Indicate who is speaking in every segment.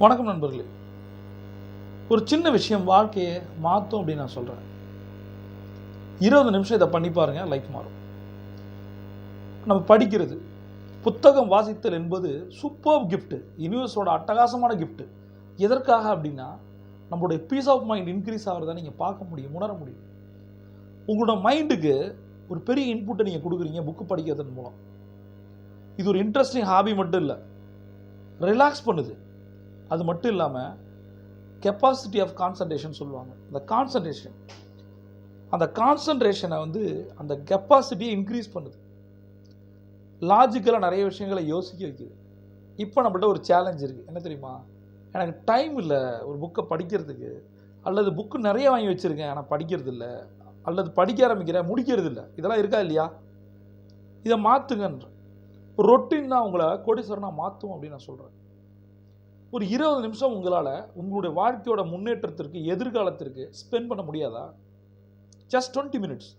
Speaker 1: வணக்கம் நண்பர்களே. ஒரு சின்ன விஷயம் வாழ்க்கையை மாற்றும் அப்படின்னு நான் சொல்கிறேன். 20 நிமிஷம் இதை பண்ணி பாருங்கள், லைஃப் மாறும். நம்ம படிக்கிறது, புத்தகம் வாசித்தல் என்பது சூப்பர் கிஃப்ட்டு, யூனிவர்ஸோட அட்டகாசமான கிஃப்ட்டு. எதற்காக அப்படின்னா, நம்மளுடைய பீஸ் ஆஃப் மைண்ட் இன்க்ரீஸ் ஆகிறத நீங்கள் பார்க்க முடியும், உணர முடியும். உங்களோட மைண்டுக்கு ஒரு பெரிய இன்புட்டை நீங்கள் கொடுக்குறீங்க புக்கு படிக்கிறதன் மூலம். இது ஒரு இன்ட்ரெஸ்டிங் ஹாபி மட்டும் இல்லை, ரிலாக்ஸ் பண்ணுது. அது மட்டும் இல்லாமல் கெப்பாசிட்டி ஆஃப் கான்சன்ட்ரேஷன் சொல்லுவாங்க. அந்த கான்சன்ட்ரேஷனை அந்த கெப்பாசிட்டியை இன்க்ரீஸ் பண்ணுது. லாஜிக்கலாக நிறைய விஷயங்களை யோசிக்க வைக்குது. இப்போ நம்மள்ட்ட ஒரு சேலஞ்ச் இருக்குது, என்ன தெரியுமா? எனக்கு டைம் இல்லை ஒரு புக்கை படிக்கிறதுக்கு, அல்லது புக்கு நிறைய வாங்கி வச்சுருக்கேன் ஆனால் படிக்கிறது இல்லை, அல்லது படிக்க ஆரம்பிக்கிறேன் முடிக்கிறது இல்லை. இதெல்லாம் இருக்கா இல்லையா? இதை மாற்றுங்கன்ற ஒரு ரொட்டீன் தான் உங்களை கோடீஸ்வரனாக மாற்றும் அப்படின்னு நான் சொல்கிறேன். ஒரு 20 நிமிஷம் உங்களால் உங்களுடைய வாழ்க்கையோட முன்னேற்றத்திற்கு, எதிர்காலத்திற்கு ஸ்பெண்ட் பண்ண முடியாதா? Just 20 minutes.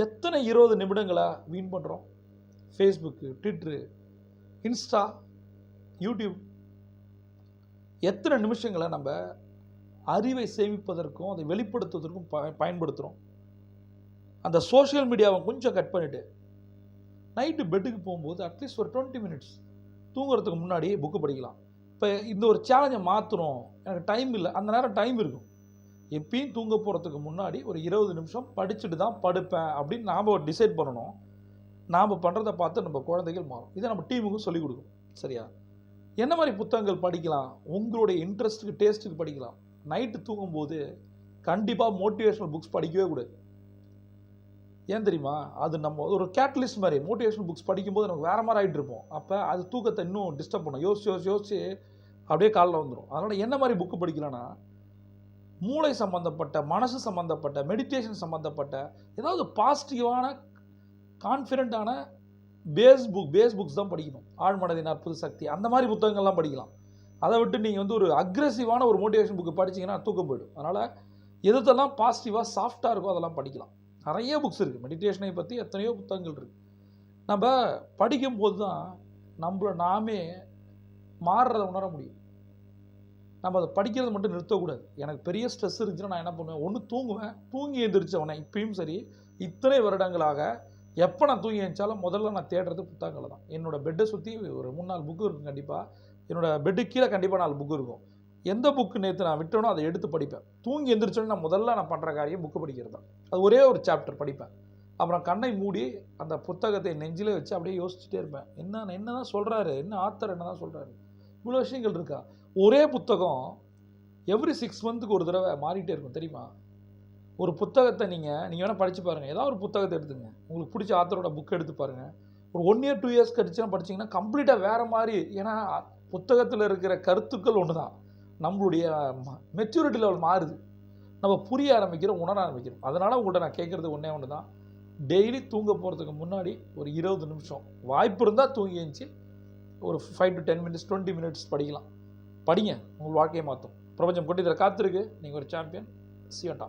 Speaker 1: எத்தனை 20 நிமிடங்களை வீண் பண்ணுறோம்? Facebook, Twitter, Insta, YouTube. எத்தனை நிமிஷங்களை நம்ம அறிவை சேமிப்பதற்கும் அதை வெளிப்படுத்துவதற்கும் பயன்படுத்துகிறோம்? அந்த சோஷியல் மீடியாவை கொஞ்சம் கட் பண்ணிவிட்டு நைட்டு பெட்டுக்கு போகும்போது அட்லீஸ்ட் ஒரு 20 மினிட்ஸ் தூங்குறதுக்கு முன்னாடி புக்கு படிக்கலாம். இப்போ இந்த ஒரு சேலஞ்சை மாற்றணும், எனக்கு டைம் இல்லை, அந்த நேரம் டைம் இருக்கும். எப்பயும் தூங்க போகிறதுக்கு முன்னாடி ஒரு 20 நிமிஷம் படிச்சுட்டு தான் படுப்பேன் அப்படின்னு நாம் டிசைட் பண்ணணும். நாம் பண்ணுறதை பார்த்து நம்ம குழந்தைகள் மாறும். இதை நம்ம டீமுக்கும் சொல்லிக் கொடுக்கணும். சரியா? என்ன மாதிரி புத்தகங்கள் படிக்கலாம்? உங்களுடைய இன்ட்ரெஸ்ட்டுக்கு, டேஸ்ட்டுக்கு படிக்கலாம். நைட்டு தூங்கும்போது கண்டிப்பாக மோட்டிவேஷனல் புக்ஸ் படிக்கவே கூடாது. ஏன் தெரியுமா? அது நம்ம ஒரு கேட்டலிஸ்ட் மாதிரி. மோட்டிவேஷனல் புக்ஸ் படிக்கும்போது நமக்கு வேறு மாதிரி ஆகிட்டு இருப்போம். அப்போ அது தூக்கத்தை இன்னும் டிஸ்டர்ப் பண்ணும். யோசிச்சு அப்படியே காலில் வந்துடும். அதனால் என்ன மாதிரி புக்கு படிக்கலான்னா, மூளை சம்மந்தப்பட்ட, மனசு சம்மந்தப்பட்ட, மெடிடேஷன் சம்மந்தப்பட்ட, ஏதாவது பாசிட்டிவான, கான்ஃபிடென்ட்டான பேஸ் புக்ஸ் தான் படிக்கணும். ஆழ்மனதின் அற்புத சக்தி, அந்த மாதிரி புத்தகங்கள்லாம் படிக்கலாம். அதை விட்டு நீங்கள் ஒரு அக்ரெசிவான ஒரு மோட்டிவேஷன் புக்கு படிச்சிங்கன்னா தூக்கம் போயிடும். அதனால் எதெல்லாம் பாசிட்டிவாக சாஃப்டாக இருக்கோ அதெல்லாம் படிக்கலாம். நிறைய புக்ஸ் இருக்குது. மெடிடேஷனை பற்றி எத்தனையோ புத்தகங்கள் இருக்குது. நம்ம படிக்கும்போது தான் நம்மளை நாமே மாறுறதை உணர முடியும். நம்ம அதை படிக்கிறது மட்டும் நிறுத்தக்கூடாது. எனக்கு பெரிய ஸ்ட்ரெஸ் இருந்துச்சுன்னா நான் என்ன பண்ணுவேன்? ஒன்று தூங்குவேன். தூங்கி எழுந்திரிச்சவனே இப்பயும் சரி, இத்தனை வருடங்களாக எப்போ நான் தூங்கி எழுந்தாலும் முதல்ல நான் தேடுறது புத்தகங்களை தான். என்னோடய பெட்டை சுற்றி ஒரு 3-4 புக்கு இருக்கும். கண்டிப்பாக என்னோடய பெட்டு கீழே கண்டிப்பாக 4 புக்கு இருக்கும். எந்த புக்கு நேற்று நான் விட்டனோ அதை எடுத்து படிப்பேன். தூங்கி எழுந்திரிச்சோன்னு நான் பண்ணுற காரியம் புக்கு படிக்கிறது தான். அது ஒரே ஒரு சாப்டர் படிப்பேன். அப்புறம் கண்ணை மூடி அந்த புத்தகத்தை நெஞ்சிலே வச்சு அப்படியே யோசிச்சுட்டே இருப்பேன். என்ன தான் சொல்கிறாரு, என்ன ஆத்தர் என்ன தான் சொல்கிறாரு, இவ்வளோ விஷயங்கள் இருக்கா. ஒரே புத்தகம் எவ்ரி 6 மந்த்துக்கு ஒரு தடவை மாறிட்டே இருக்கும், தெரியுமா? ஒரு புத்தகத்தை நீங்கள் வேணால் படித்து பாருங்கள். ஏதாவது ஒரு புத்தகத்தை எடுத்துங்க, உங்களுக்கு பிடிச்ச ஆத்தரோட புக் எடுத்து பாருங்கள். ஒரு 1 இயர் 2 இயர்ஸ் கழிச்சுனா படிச்சிங்கன்னா கம்ப்ளீட்டாக வேறு மாதிரி. ஏன்னா புத்தகத்தில் இருக்கிற கருத்துக்கள் ஒன்று தான், நம்மளுடைய மெச்சூரிட்டி லெவல் மாறுது. நம்ம புரிய ஆரம்பிக்கிறோம், உணர ஆரம்பிக்கிறோம். அதனால் உங்கள்கிட்ட நான் கேட்குறது ஒன்று தான். டெய்லி தூங்க போகிறதுக்கு முன்னாடி ஒரு 20 நிமிஷம் வாய்ப்பு இருந்தால் தூங்கி எழுந்துச்சு ஒரு 5 to 10 மினிட்ஸ் 20 மினிட்ஸ் படிக்கலாம். படிங்க, உங்கள் வாழ்க்கையை மாற்றும். பிரபஞ்சம் கொண்டு இதில் காத்திருக்கு. நீங்கள் ஒரு சாம்பியன். சியோட்டா.